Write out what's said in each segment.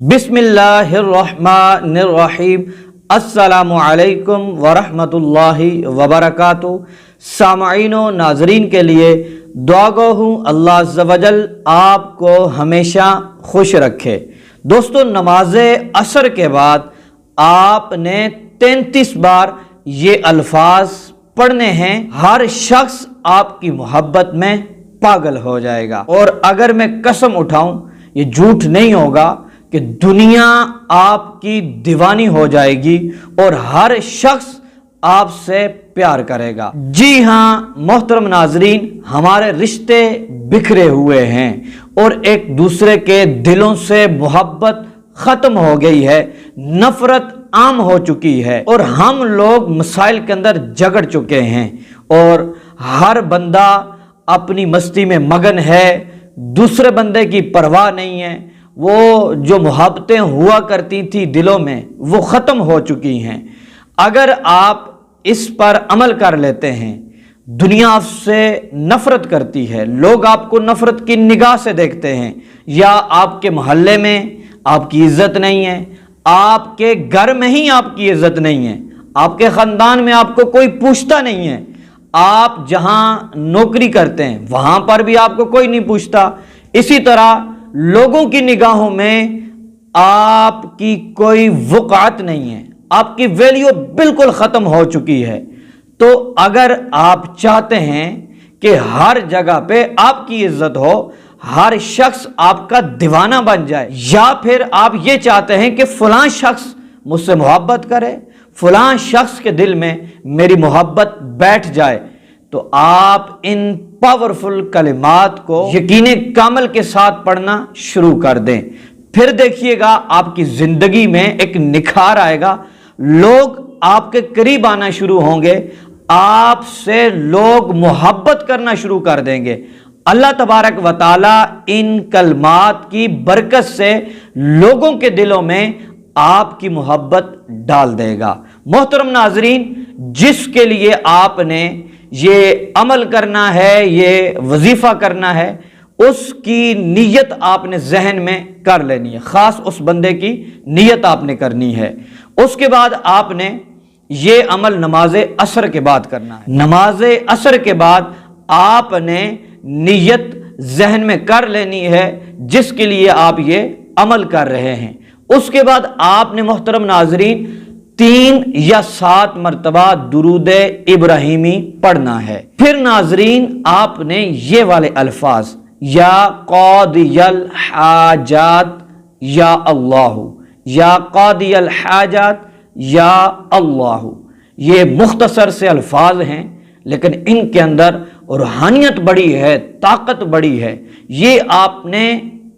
बिस्मिल्लाहिर्रहमानिर्रहीम। अस्सलामु अलैकुम वरहमतुल्लाहि वबरकातुहू। सामईनो नाजरीन के लिए दुआ गो हूँ अल्लाह अज़्ज़ वजल आपको हमेशा खुश रखे। दोस्तों, नमाज असर के बाद आपने 33 बार ये अल्फाज पढ़ने हैं। हर शख्स आपकी मोहब्बत में पागल हो जाएगा। और अगर मैं कसम उठाऊं, ये झूठ नहीं होगा कि दुनिया आपकी दीवानी हो जाएगी और हर शख्स आपसे प्यार करेगा। जी हाँ मोहतरम नाजरीन, हमारे रिश्ते बिखरे हुए हैं और एक दूसरे के दिलों से मोहब्बत खत्म हो गई है, नफरत आम हो चुकी है और हम लोग मसाइल के अंदर जगड़ चुके हैं और हर बंदा अपनी मस्ती में मगन है, दूसरे बंदे की परवाह नहीं है। वो जो मोहब्बतें हुआ करती थी दिलों में, वो ख़त्म हो चुकी हैं। अगर आप इस पर अमल कर लेते हैं, दुनिया आपसे नफ़रत करती है, लोग आपको नफ़रत की निगाह से देखते हैं, या आपके मोहल्ले में आपकी इज़्ज़त नहीं है, आपके घर में ही आपकी इज़्ज़त नहीं है, आपके ख़ानदान में आपको कोई पूछता नहीं है, आप जहाँ नौकरी करते हैं वहाँ पर भी आपको कोई नहीं पूछता, इसी तरह लोगों की निगाहों में आपकी कोई वक़ात नहीं है, आपकी वैल्यू बिल्कुल ख़त्म हो चुकी है। तो अगर आप चाहते हैं कि हर जगह पे आपकी इज्जत हो, हर शख्स आपका दीवाना बन जाए, या फिर आप ये चाहते हैं कि फलां शख्स मुझसे मोहब्बत करे, फलां शख्स के दिल में मेरी मोहब्बत बैठ जाए, तो आप इन पावरफुल कलिमात को यकीने कामल के साथ पढ़ना शुरू कर दें। फिर देखिएगा आपकी जिंदगी में एक निखार आएगा, लोग आपके करीब आना शुरू होंगे, आपसे लोग मोहब्बत करना शुरू कर देंगे। अल्लाह तबारक व तआला इन कलमात की बरकत से लोगों के दिलों में आपकी मोहब्बत डाल देगा। मोहतरम नाजरीन, जिसके लिए आपने ये अमल करना है, ये वजीफा करना है, उसकी नीयत आपने जहन में कर लेनी है, खास उस बंदे की नीयत आपने करनी है। उसके बाद आपने ये अमल नमाज असर के बाद करना है। नमाज असर के बाद आपने नीयत जहन में कर लेनी है जिसके लिए आप ये अमल कर रहे हैं। उसके बाद आपने मोहतरम नाजरीन 3 या 7 मरतबा दुरूद इब्राहिमी पढ़ना है। फिर नाजरीन आपने ये वाले अल्फाज, या क़ादियल हाजात या अल्लाहु, या क़ादियल हाजात या अल्लाहु, ये मुख्तसर से अल्फाज हैं लेकिन इनके अंदर रूहानियत बड़ी है, ताकत बड़ी है। ये आपने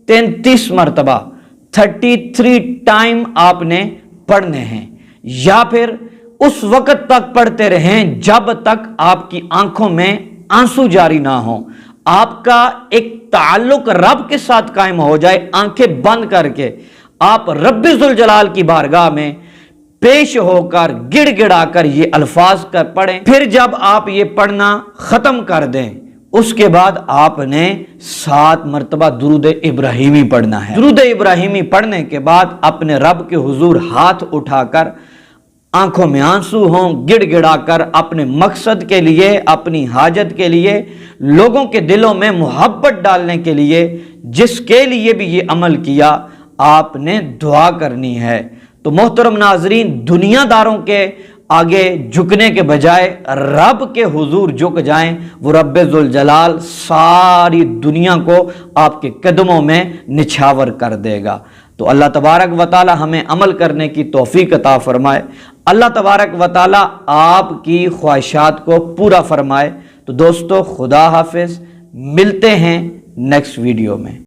33 मरतबा 33 टाइम आपने पढ़ने हैं, या फिर उस वक्त तक पढ़ते रहें जब तक आपकी आंखों में आंसू जारी ना हो, आपका एक ताल्लुक रब के साथ कायम हो जाए। आंखें बंद करके आप रब्बे जुल जलाल की बारगाह में पेश होकर गिड़गिड़ाकर ये अल्फाज कर पढ़ें। फिर जब आप ये पढ़ना खत्म कर दें, उसके बाद आपने 7 मरतबा दुरूद इब्राहिमी पढ़ना है। दुरूद इब्राहिमी पढ़ने के बाद अपने रब के हुजूर हाथ उठाकर, आंखों में आंसू हों, गिड़गिड़ाकर अपने मकसद के लिए, अपनी हाजत के लिए, लोगों के दिलों में मोहब्बत डालने के लिए, जिसके लिए भी ये अमल किया, आपने दुआ करनी है। तो मोहतरम नाजरीन, दुनियादारों के आगे झुकने के बजाय रब के हुजूर झुक जाएं, वो रब्बे जुल जलाल सारी दुनिया को आपके कदमों में निछावर कर देगा। तो अल्लाह तबारक व तआला हमें अमल करने की तौफीक अता फरमाए। अल्लाह तबारक व तआला आपकी ख्वाहिशात को पूरा फरमाए। तो दोस्तों, खुदा हाफिज, मिलते हैं नेक्स्ट वीडियो में।